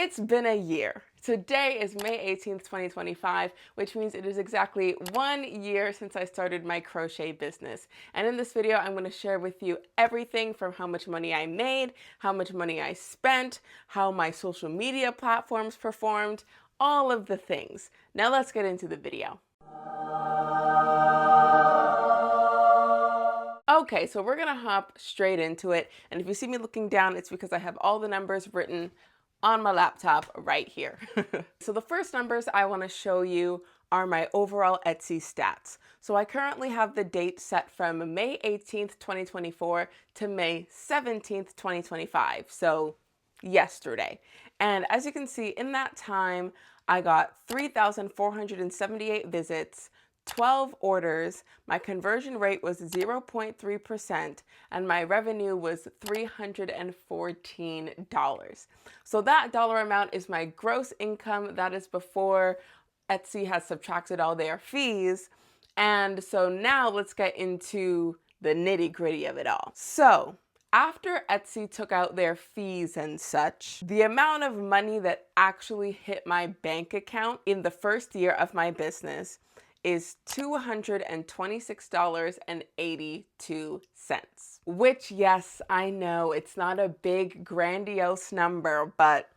It's been a year. Today is May 18th, 2025, which means it is exactly 1 year since I started my crochet business. And in this video, I'm going to share with you everything from how much money I made, how much money I spent, how my social media platforms performed, all of the things. Now let's get into the video. Okay, so we're gonna hop straight into it. And if you see me looking down, it's because I have all the numbers written on my laptop right here. So the first numbers I want to show you are my overall Etsy stats. So I currently have the date set from May 18th, 2024 to May 17th, 2025. So yesterday. And as you can see, in that time, I got 3,478 visits, 12 orders, my conversion rate was 0.3%, and my revenue was $314. So that dollar amount is my gross income. That is before Etsy has subtracted all their fees. And so now let's get into the nitty-gritty of it all. So after Etsy took out their fees and such, the amount of money that actually hit my bank account in the first year of my business is $226.82, which, yes, I know it's not a big grandiose number, but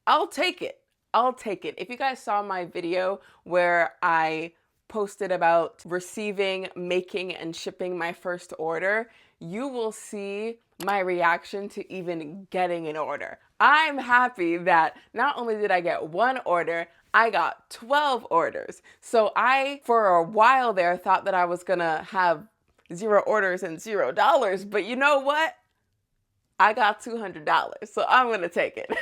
I'll take it. I'll take it. If you guys saw my video where I posted about receiving, making, and shipping my first order, you will see my reaction to even getting an order. I'm happy that not only did I get one order, I got 12 orders. So I, for a while there, thought that I was gonna have 0 orders and $0, but you know what? I got $200, so I'm gonna take it.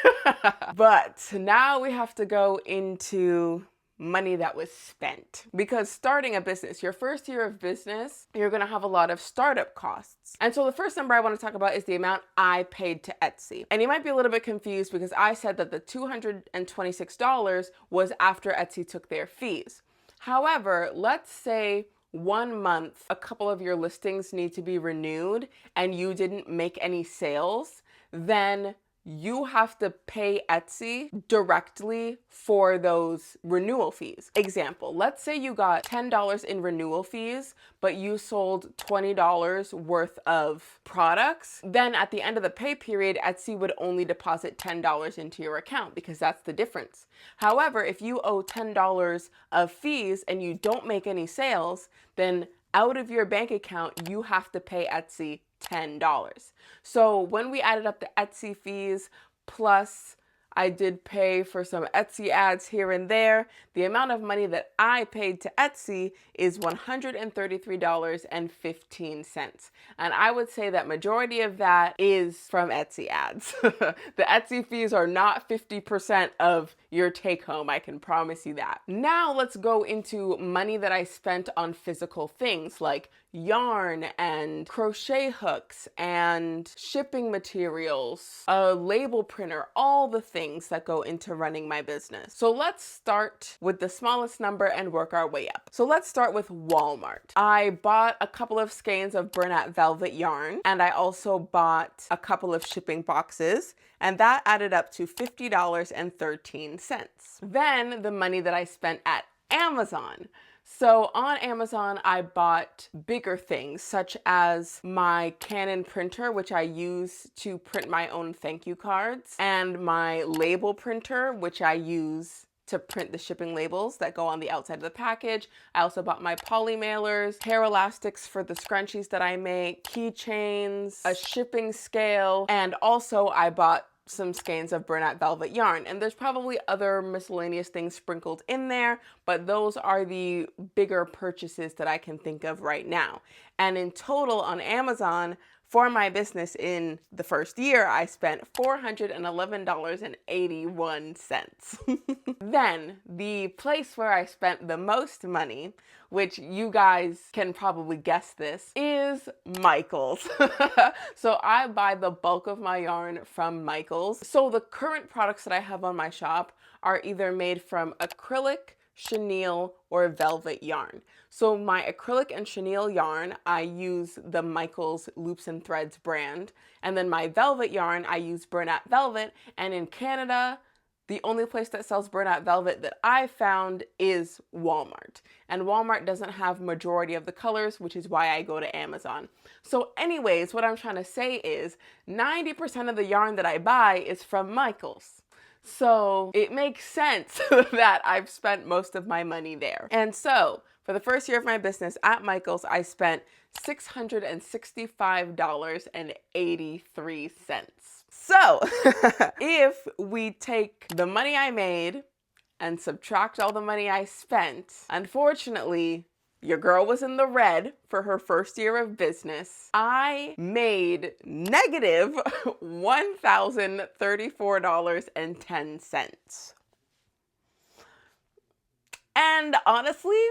But now we have to go into money that was spent. Because starting a business, your first year of business, you're gonna have a lot of startup costs. And so the first number I wanna talk about is the amount I paid to Etsy. And you might be a little bit confused because I said that the $226 was after Etsy took their fees. However, let's say 1 month, a couple of your listings need to be renewed and you didn't make any sales, then you have to pay Etsy directly for those renewal fees. Example, let's say you got $10 in renewal fees, but you sold $20 worth of products. Then at the end of the pay period, Etsy would only deposit $10 into your account because that's the difference. However, if you owe $10 of fees and you don't make any sales, then out of your bank account, you have to pay Etsy $10. So when we added up the Etsy fees, plus I did pay for some Etsy ads here and there, the amount of money that I paid to Etsy is $133.15. And I would say that majority of that is from Etsy ads. The Etsy fees are not 50% of your take home, I can promise you that. Now let's go into money that I spent on physical things like yarn and crochet hooks and shipping materials, a label printer, all the things that go into running my business. So let's start with the smallest number and work our way up. So let's start with Walmart. I bought a couple of skeins of burlap velvet yarn, and I also bought a couple of shipping boxes, and that added up to $50.13. Then the money that I spent at Amazon. So on Amazon, I bought bigger things such as my Canon printer, which I use to print my own thank you cards, and my label printer, which I use to print the shipping labels that go on the outside of the package. I also bought my poly mailers, hair elastics for the scrunchies that I make, keychains, a shipping scale, and also I bought some skeins of burlap velvet yarn. And there's probably other miscellaneous things sprinkled in there, but those are the bigger purchases that I can think of right now. And in total on Amazon, for my business in the first year, I spent $411.81. Then the place where I spent the most money, which you guys can probably guess this, is Michaels. So I buy the bulk of my yarn from Michaels. So the current products that I have on my shop are either made from acrylic, chenille, or velvet yarn. So my acrylic and chenille yarn, I use the Michaels Loops and Threads brand. And then my velvet yarn, I use Bernat Velvet. And in Canada, the only place that sells Bernat Velvet that I found is Walmart. And Walmart doesn't have majority of the colors, which is why I go to Amazon. So anyways, what I'm trying to say is 90% of the yarn that I buy is from Michaels. So it makes sense that I've spent most of my money there. And so for the first year of my business at Michaels, I spent $665.83. So if we take the money I made and subtract all the money I spent, unfortunately, your girl was in the red for her first year of business. I made negative $1,034.10. And honestly,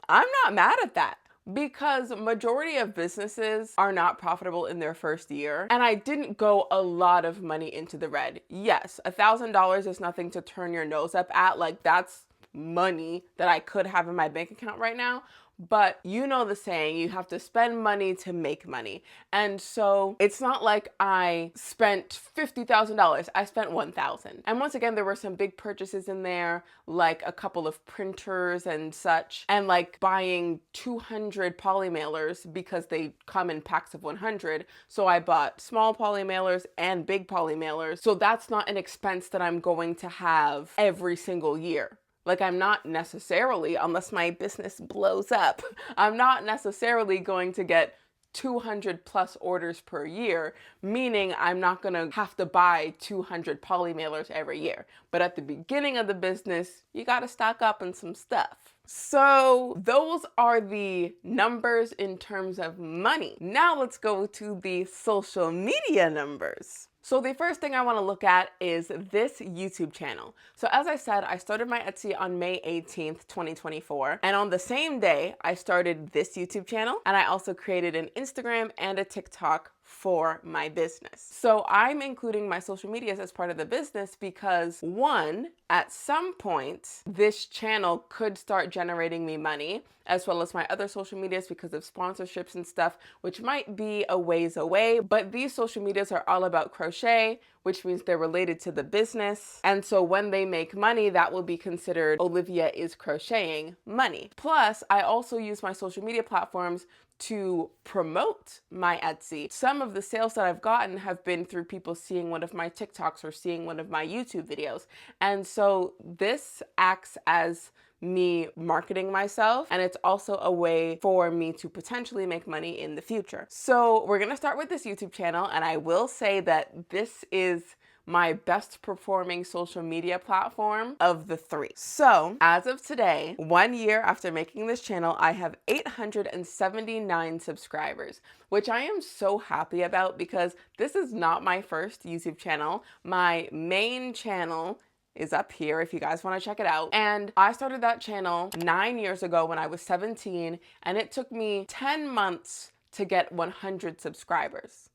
I'm not mad at that, because majority of businesses are not profitable in their first year. And I didn't go a lot of money into the red. Yes, $1,000 is nothing to turn your nose up at. Like, that's money that I could have in my bank account right now. But you know the saying, you have to spend money to make money. And so it's not like I spent $50,000. I spent $1,000. And once again, there were some big purchases in there, like a couple of printers and such, and like buying 200 poly mailers because they come in packs of 100. So I bought small poly mailers and big poly mailers. So that's not an expense that I'm going to have every single year. Like, I'm not necessarily, unless my business blows up, I'm not necessarily going to get 200 plus orders per year, meaning I'm not going to have to buy 200 poly mailers every year. But at the beginning of the business, you got to stock up on some stuff. So those are the numbers in terms of money. Now let's go to the social media numbers. So the first thing I want to look at is this YouTube channel. So as I said, I started my Etsy on May 18th, 2024. And on the same day, I started this YouTube channel. And I also created an Instagram and a TikTok for my business. So I'm including my social medias as part of the business because, one, at some point, this channel could start generating me money, as well as my other social medias because of sponsorships and stuff, which might be a ways away. But these social medias are all about crochet, which means they're related to the business. And so when they make money, that will be considered Olivia is crocheting money. Plus, I also use my social media platforms to promote my Etsy. Some of the sales that I've gotten have been through people seeing one of my TikToks or seeing one of my YouTube videos. And so this acts as me marketing myself, and it's also a way for me to potentially make money in the future. So we're gonna start with this YouTube channel, and I will say that this is my best performing social media platform of the three. So as of today, 1 year after making this channel, I have 879 subscribers, which I am so happy about because this is not my first YouTube channel. My main channel is up here if you guys want to check it out. And I started that channel 9 years ago when I was 17, and it took me 10 months to get 100 subscribers.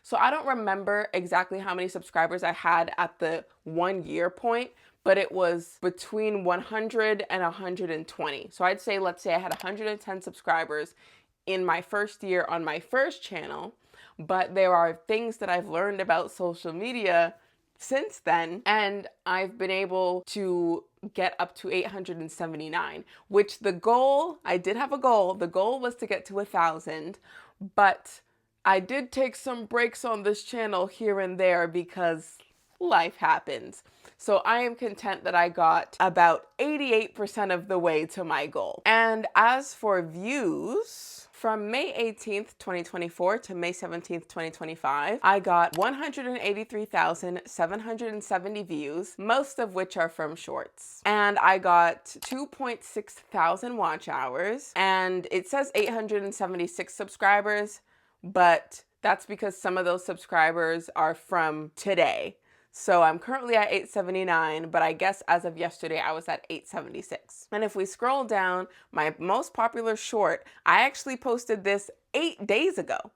So I don't remember exactly how many subscribers I had at the 1 year point, but it was between 100 and 120. So I'd say, let's say I had 110 subscribers in my first year on my first channel, but there are things that I've learned about social media since then, and I've been able to get up to 879, which the goal, I did have a goal. The goal was to get to 1,000, but I did take some breaks on this channel here and there because life happens. So I am content that I got about 88% of the way to my goal. And as for views, from May 18th, 2024 to May 17th, 2025, I got 183,770 views, most of which are from shorts. And I got 2.6 thousand watch hours, and it says 876 subscribers, but that's because some of those subscribers are from today. So I'm currently at 879, but I guess as of yesterday, I was at 876. And if we scroll down, my most popular short, I actually posted this 8 days ago.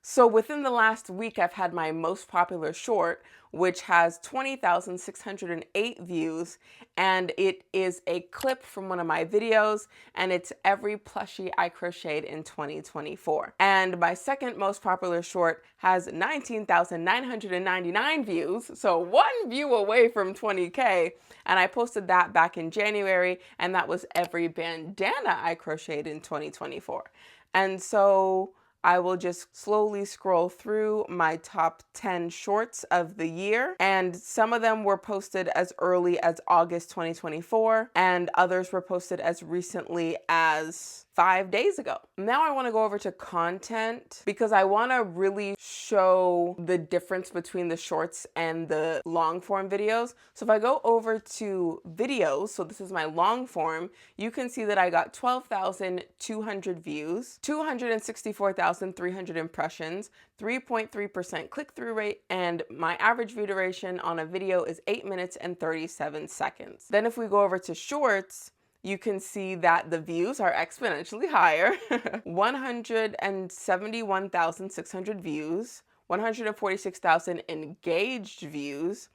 So within the last week, I've had my most popular short, which has 20,608 views, and it is a clip from one of my videos, and it's every plushie I crocheted in 2024. And my second most popular short has 19,999 views, so 1 view away from 20K, and I posted that back in January, and that was every bandana I crocheted in 2024. And so I will just slowly scroll through my top 10 shorts of the year, and some of them were posted as early as August 2024, and others were posted as recently as 5 days ago. Now I want to go over to content because I want to really show the difference between the shorts and the long form videos. So if I go over to videos, so this is my long form, you can see that I got 12,200 views, 264,300 impressions, 3.3% click-through rate, and my average view duration on a video is 8 minutes and 37 seconds. Then if we go over to shorts, you can see that the views are exponentially higher. 171,600 views, 146,000 engaged views,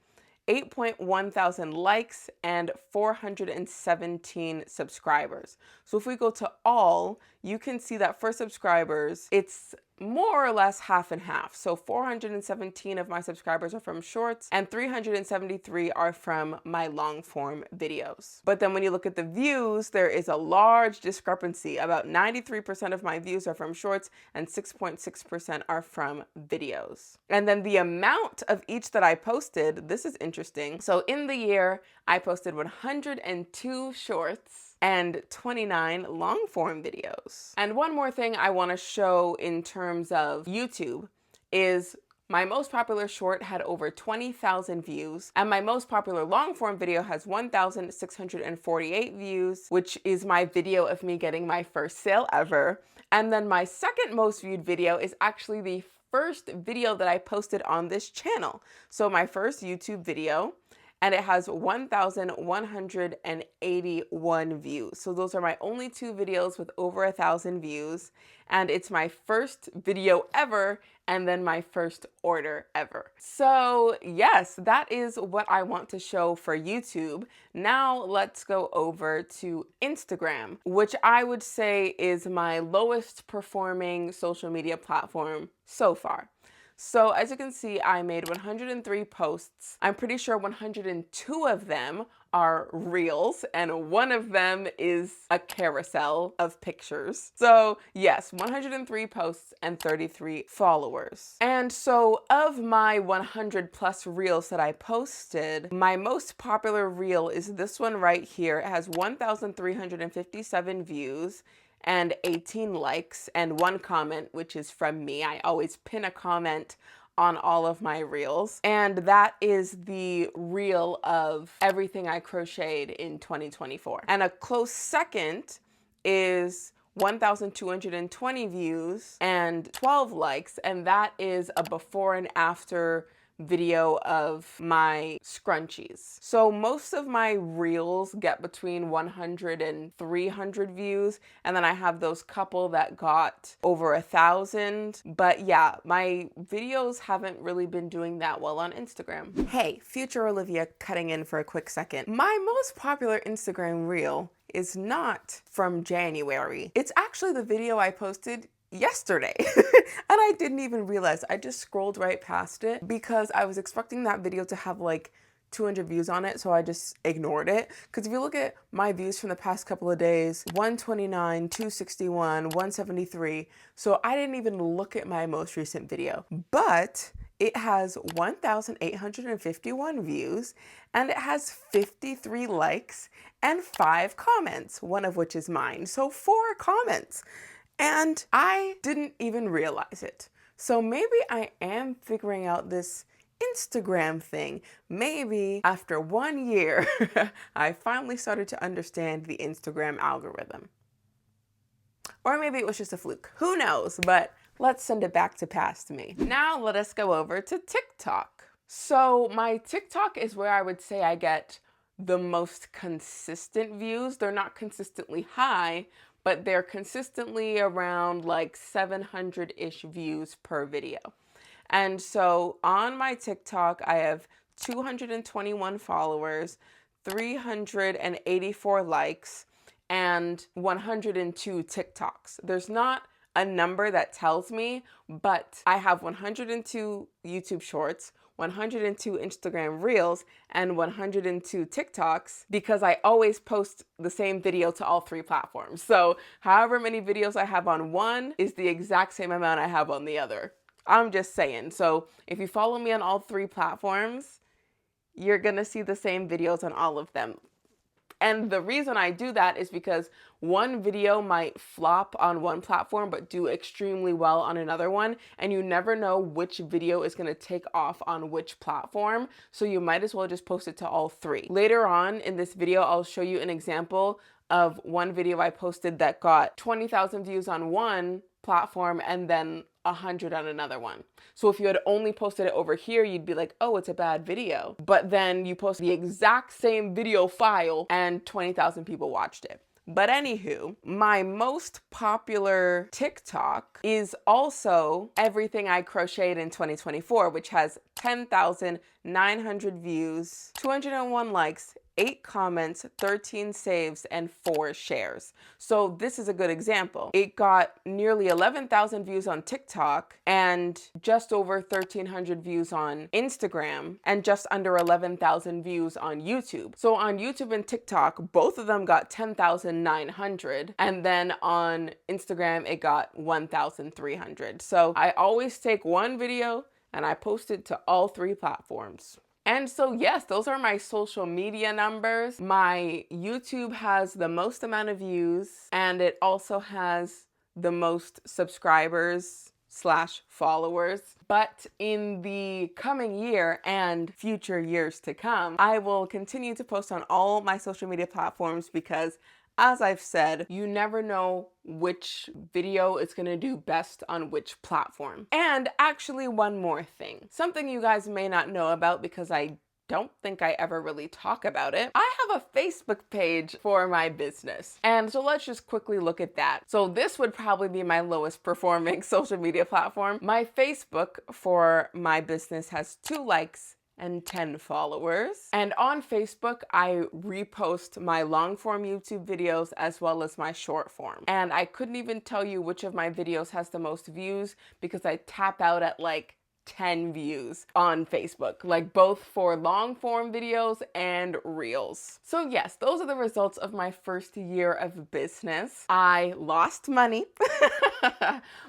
8.1 thousand likes, and 417 subscribers. So if we go to all, you can see that for subscribers, it's more or less half and half. So 417 of my subscribers are from shorts and 373 are from my long form videos. But then when you look at the views, there is a large discrepancy. About 93% of my views are from shorts and 6.6% are from videos. And then the amount of each that I posted, this is interesting. So in the year, I posted 102 shorts and 29 long form videos. And one more thing I want to show in terms of YouTube is my most popular short had over 20,000 views, and my most popular long form video has 1,648 views, which is my video of me getting my first sale ever. And then my second most viewed video is actually the first video that I posted on this channel. So my first YouTube video, and it has 1,181 views. So those are my only 2 videos with over 1,000 views, and it's my first video ever, and then my first order ever. So yes, that is what I want to show for YouTube. Now let's go over to Instagram, which I would say is my lowest performing social media platform so far. So as you can see, I made 103 posts. I'm pretty sure 102 of them are reels, and one of them is a carousel of pictures. So yes, 103 posts and 33 followers. And so of my 100 plus reels that I posted, my most popular reel is this one right here. It has 1,357 views and 18 likes and 1 comment, which is from me. I always pin a comment on all of my reels. And that is the reel of everything I crocheted in 2024. And a close second is 1,220 views and 12 likes. And that is a before and after video of my scrunchies. So most of my reels get between 100 and 300 views, and then I have those couple that got over 1,000. But yeah, my videos haven't really been doing that well on Instagram. Hey, future Olivia cutting in for a quick second. My most popular Instagram reel is not from January. It's actually the video I posted yesterday. And I didn't even realize. I just scrolled right past it because I was expecting that video to have like 200 views on it, so I just ignored it. Because if you look at my views from the past couple of days, 129, 261, 173. So I didn't even look at my most recent video. But it has 1,851 views, and it has 53 likes and 5 comments, one of which is mine. So 4 comments. And I didn't even realize it. So maybe I am figuring out this Instagram thing. Maybe after 1 year, I finally started to understand the Instagram algorithm. Or maybe it was just a fluke. Who knows? But let's send it back to past me. Now let us go over to TikTok. So my TikTok is where I would say I get the most consistent views. They're not consistently high, but they're consistently around like 700-ish views per video. And so on my TikTok, I have 221 followers, 384 likes, and 102 TikToks. There's not a number that tells me, but I have 102 YouTube shorts, 102 Instagram reels, and 102 TikToks because I always post the same video to all 3 platforms. So however many videos I have on one is the exact same amount I have on the other. I'm just saying. So if you follow me on all 3 platforms, you're gonna see the same videos on all of them. And the reason I do that is because one video might flop on one platform but do extremely well on another one, and you never know which video is going to take off on which platform, so you might as well just post it to all 3. Later on in this video, I'll show you an example of one video I posted that got 20,000 views on one platform and then 100 on another one. So if you had only posted it over here, you'd be like, oh, it's a bad video. But then you post the exact same video file and 20,000 people watched it. But anywho, my most popular TikTok is also everything I crocheted in 2024, which has 10,900 views, 201 likes, 8 comments, 13 saves, and 4 shares. So this is a good example. It got nearly 11,000 views on TikTok and just over 1,300 views on Instagram and just under 11,000 views on YouTube. So on YouTube and TikTok, both of them got 10,900, and then on Instagram, it got 1,300. So I always take one video and I post it to all 3 platforms. And so yes, those are my social media numbers. My YouTube has the most amount of views, and it also has the most subscribers / followers. But in the coming year and future years to come, I will continue to post on all my social media platforms because, as I've said, you never know which video is gonna do best on which platform. And actually, one more thing. Something you guys may not know about because I don't think I ever really talk about it. I have a Facebook page for my business. And so let's just quickly look at that. So this would probably be my lowest performing social media platform. My Facebook for my business has 2 likes and 10 followers. And on Facebook, I repost my long form YouTube videos as well as my short form. And I couldn't even tell you which of my videos has the most views because I tap out at like 10 views on Facebook, like both for long form videos and reels. So yes, those are the results of my first year of business. I lost money,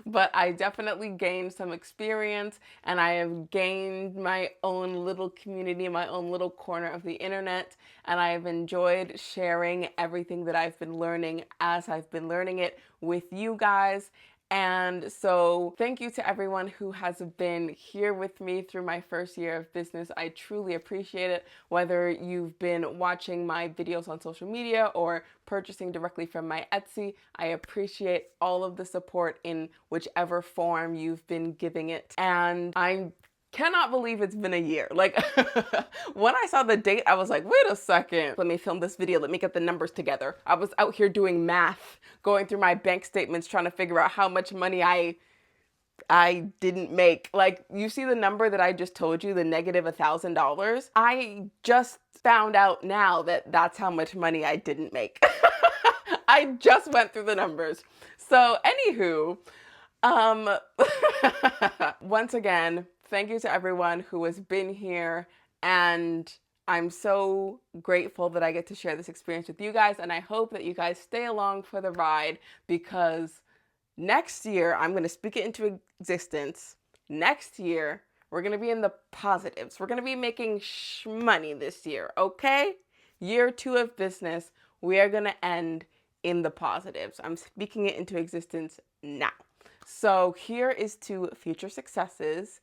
but I definitely gained some experience, and I have gained my own little community, my own little corner of the internet, and I have enjoyed sharing everything that I've been learning as I've been learning it with you guys. And so thank you to everyone who has been here with me through my first year of business. I truly appreciate it. Whether you've been watching my videos on social media or purchasing directly from my Etsy, I appreciate all of the support in whichever form you've been giving it. And I cannot believe it's been a year. Like when I saw the date, I was like, wait a second, let me film this video. Let me get the numbers together. I was out here doing math, going through my bank statements, trying to figure out how much money I didn't make. Like, you see the number that I just told you, the negative $1,000. I just found out now that that's how much money I didn't make. I just went through the numbers. So anywho, once again, thank you to everyone who has been here, and I'm so grateful that I get to share this experience with you guys, and I hope that you guys stay along for the ride, because next year, I'm going to speak it into existence. Next year, we're going to be in the positives. We're going to be making money this year, okay? Year 2 of business, we are going to end in the positives. I'm speaking it into existence now. So here is to future successes,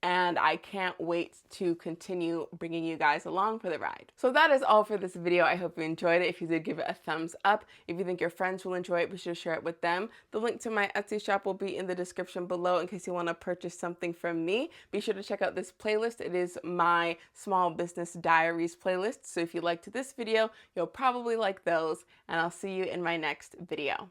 and I can't wait to continue bringing you guys along for the ride. So that is all for this video. I hope you enjoyed it. If you did, give it a thumbs up. If you think your friends will enjoy it, be sure to share it with them. The link to my Etsy shop will be in the description below in case you want to purchase something from me. Be sure to check out this playlist. It is my Small Business Diaries playlist. So if you liked this video, you'll probably like those, and I'll see you in my next video.